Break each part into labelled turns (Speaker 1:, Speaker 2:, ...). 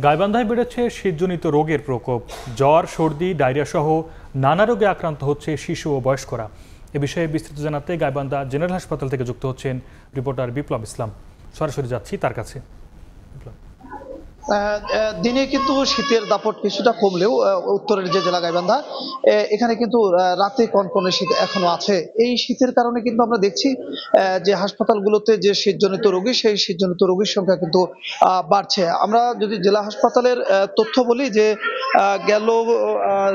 Speaker 1: গাইবান্ধায় বেড়েছে শীতজনিত রোগের প্রকোপ। জ্বর, সর্দি, ডায়রিয়া সহ নানা রোগে আক্রান্ত হচ্ছে শিশু ও বয়স্করা। এ বিষয়ে বিস্তারিত জানাতে গাইবান্ধা জেনারেল হাসপাতাল থেকে যুক্ত হচ্ছেন রিপোর্টার বিপ্লব ইসলাম। সরাসরি যাচ্ছি তার কাছে।
Speaker 2: দিনে কিন্তু শীতের দাপট কিছুটা কমলেও উত্তরের যে জেলা গাইবান্ধা, এখানে কিন্তু রাতে কনকনে শীত এখনো আছে। এই শীতের কারণে কিন্তু আমরা দেখছি যে হাসপাতালগুলোতে যে শীতজনিত রোগী, সেই শীতজনিত রোগীর সংখ্যা কিন্তু বাড়ছে। আমরা যদি জেলা হাসপাতালের তথ্য বলি যে গেল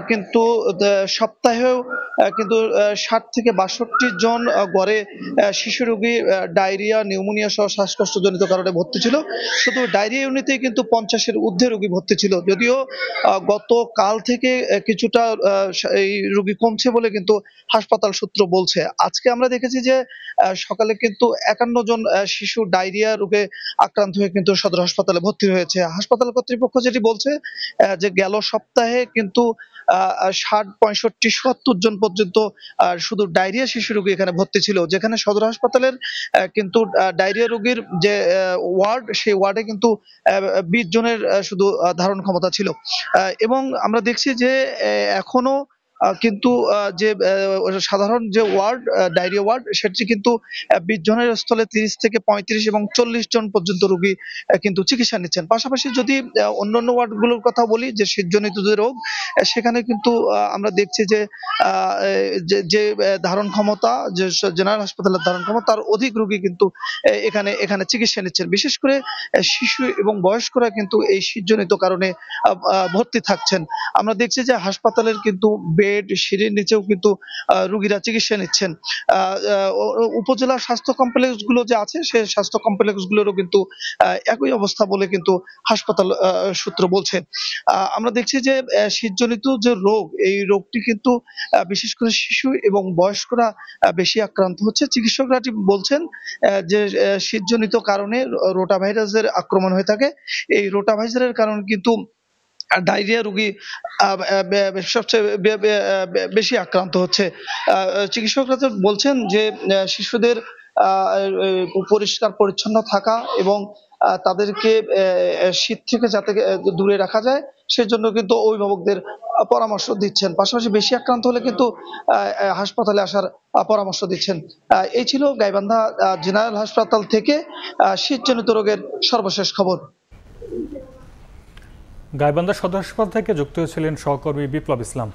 Speaker 2: কিন্তু সপ্তাহেও কিন্তু ৬০ থেকে ৬২ জন গড়ে শিশু রোগী ডায়রিয়া, নিউমোনিয়া সহ শ্বাসকষ্টজনিত কারণে ভর্তি ছিল। শুধু ডায়রিয়া ইউনিটেই কিন্তু 50-এর ঊর্ধ্বে রোগী ভর্তি ছিল। যদিও গতকাল থেকে কিছুটা এই রোগী কমছে বলে কিন্তু হাসপাতাল সূত্র বলছে। আজকে আমরা দেখেছি যে সকালে কিন্তু ৫১ জন শিশু ডায়রিয়া রোগে আক্রান্ত হয়ে কিন্তু সদর হাসপাতালে ভর্তি হয়েছে। হাসপাতাল কর্তৃপক্ষ যেটি বলছে যে গেল সপ্তাহে কিন্তু ৬০, ৬৫, ৭০ জন পর্যন্ত শুধু ডায়রিয়া শিশু রোগী এখানে ভর্তি ছিল। যেখানে সদর হাসপাতালের কিন্তু ডায়রিয়া রোগীর যে ওয়ার্ড, সেই ওয়ার্ডে কিন্তু ২০ জনের শুধু ধারণ ক্ষমতা ছিল। এবং আমরা দেখছি যে এখনো কিন্তু যে সাধারণ যে ওয়ার্ড, ডায়রিয়া ওয়ার্ড, সেটি কিন্তু ২০ জনের স্থলে ৩০ থেকে ৩৫ এবং ৪০ জন পর্যন্ত রোগী কিন্তু চিকিৎসা নিচ্ছেন। পাশাপাশি যদি অন্যান্য ওয়ার্ডগুলোর কথা বলি, যে শীতজনিত যে রোগ, সেখানে কিন্তু আমরা দেখছি যে যে ধারণ ক্ষমতা, যে জেনারেল হাসপাতালের ধারণ ক্ষমতা, তার অধিক রোগী কিন্তু এখানে চিকিৎসা নিচ্ছেন। বিশেষ করে শিশু এবং বয়স্করা কিন্তু এই শীতজনিত কারণে ভর্তি থাকছেন। আমরা দেখছি যে হাসপাতালের কিন্তু বেড, সিঁড়ির নিচেও কিন্তু রোগীরা চিকিৎসা নিচ্ছেন। উপজেলা স্বাস্থ্য কমপ্লেক্স গুলো যে আছে, সেই স্বাস্থ্য কমপ্লেক্স গুলোরও কিন্তু একই অবস্থা বলে কিন্তু হাসপাতাল সূত্র বলছে। আমরা দেখছি যে শীতজনিত যে রোগ, এই রোগটি কিন্তু বিশেষ করে শিশু এবং বয়স্করা বেশি আক্রান্ত হচ্ছে। চিকিৎসকরা বলছেন যে শীতজনিত কারণে রোটা ভাইরাসের আক্রমণ হয়ে থাকে। এই রোটা ভাইরাসের কারণে কিন্তু ডায়রিয়া রোগী সবচেয়ে বেশি আক্রান্ত হচ্ছে। চিকিৎসকরা তো বলছেন যে শিশুদের পরিষ্কার পরিচ্ছন্ন থাকা এবং তাদেরকে শীত থেকে যাতে দূরে রাখা যায়, সেজন্য কিন্তু অভিভাবকদের পরামর্শ দিচ্ছেন। পাশাপাশি বেশি আক্রান্ত হলে কিন্তু হাসপাতালে আসার পরামর্শ দিচ্ছেন। এই ছিল গাইবান্ধা জেনারেল হাসপাতাল থেকে শীতজনিত রোগের সর্বশেষ খবর।
Speaker 1: গাইবান্ধা সদর হাসপাতাল থেকে যুক্ত হয়েছিলেন সহকর্মী বিপ্লব ইসলাম।